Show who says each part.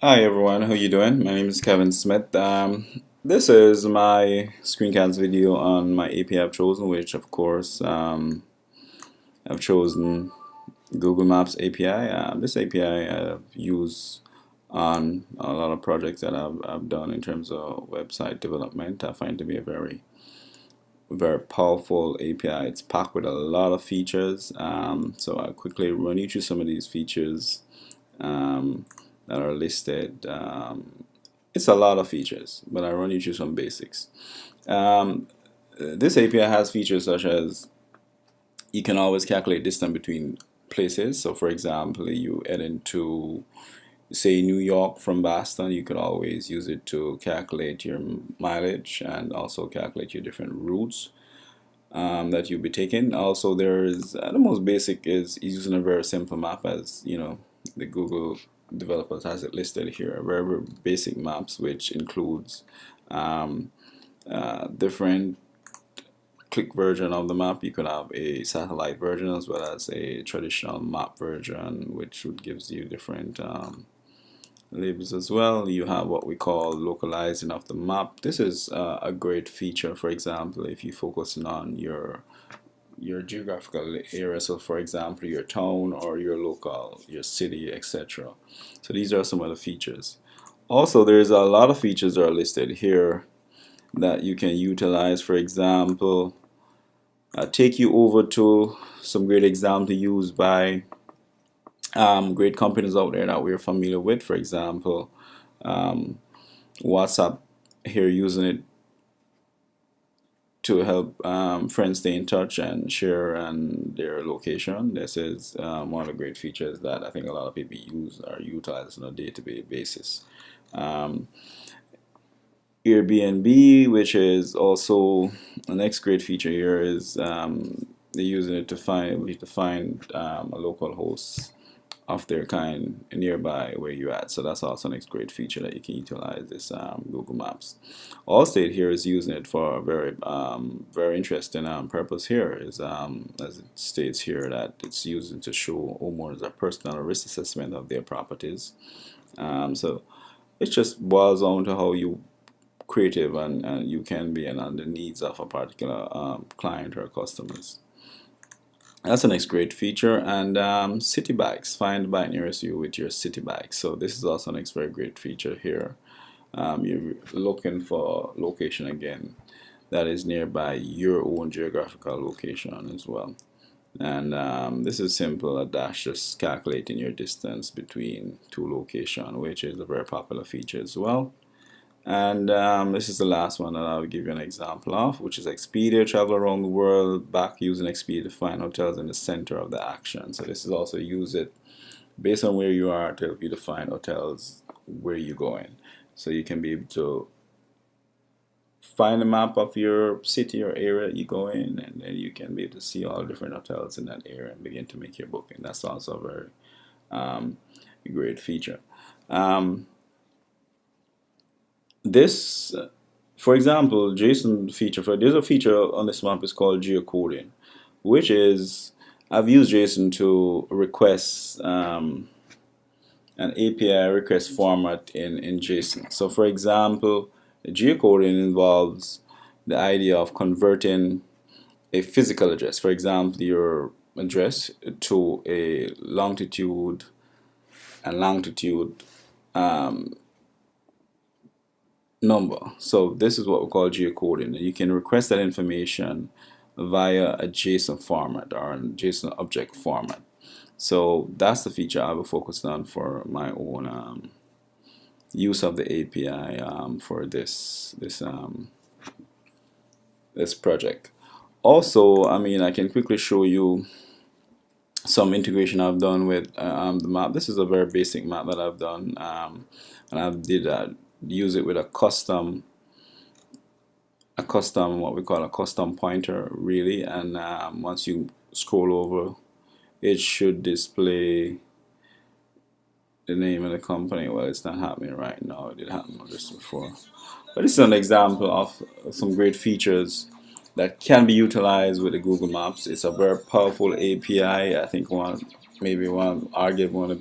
Speaker 1: Hi everyone, how you doing? My name is Kevin Smith. This is my screencast video on my API I've chosen, which of course I've chosen Google Maps API. This API I've used on a lot of projects that I've done in terms of website development. I find it to be a very powerful API. It's packed with a lot of features. So I'll quickly run you through some of these features. Um, that are listed. It's a lot of features, but I run you through some basics. Um, this API has features such as you can always calculate distance between places. So, for example, you head into, say, New York from Boston, you could always use it to calculate your mileage and also calculate your different routes that you'll be taking. Also, there's the most basic is using a very simple map, as you know, the Google developers has it listed here. Very basic maps, which includes um, different click version of the map. You could have a satellite version as well as a traditional map version, which would gives you different labels as well. You have what we call localizing of the map. This is a great feature. For example, if you focusing on your geographical area, so for example your town or your local, your city, etc. So these are some of the features. Also, there's a lot of features that are listed here that you can utilize. For example, take you over to some great examples used by great companies out there that we're familiar with. For example, um, WhatsApp here, using it to help friends stay in touch and share and their location. This is one of the great features that I think a lot of people use or utilize on a day-to-day basis. Um, Airbnb, which is also the next great feature here, is they're using it to find a local host of their kind nearby where you're at. So that's also next great feature that you can utilize this Google Maps. Allstate here is using it for a very interesting purpose. Here is as it states here that it's using to show homeowners a personal risk assessment of their properties. So it just boils down to how you creative and you can be and on the needs of a particular client or customers. That's the next great feature. And city bikes, find the bike nearest you with your city bike. So this is also next very great feature here. You're looking for location again that is nearby your own geographical location as well. And this is simple, a dash just calculating your distance between two locations, which is a very popular feature as well. And this is the last one that I'll give you an example of, which is Expedia. Travel around the world back using Expedia to find hotels in the center of the action. So this is also use it based on where you are to help you to find hotels where you're going. So you can be able to find a map of your city or area you go in, and then you can be able to see all the different hotels in that area and begin to make your booking. That's also a very um, great feature. Um, this For example, JSON feature, there's a feature on this map is called geocoding, which is I've used JSON to request an API request format in JSON. So for example, geocoding involves the idea of converting a physical address, for example your address, to a longitude and longitude number. So this is what we call geocoding. And you can request that information via a JSON format or a JSON object format. So that's the feature I will focus on for my own use of the API for this project. Also, I mean, I can quickly show you some integration I've done with the map. This is a very basic map that I've done, and I did use it with a custom what we call a custom pointer, really. And once you scroll over, it should display the name of the company. Well, it's not happening right now. It did happen just before, but this is an example of some great features that can be utilized with the Google Maps. It's a very powerful API. I think maybe one argue one of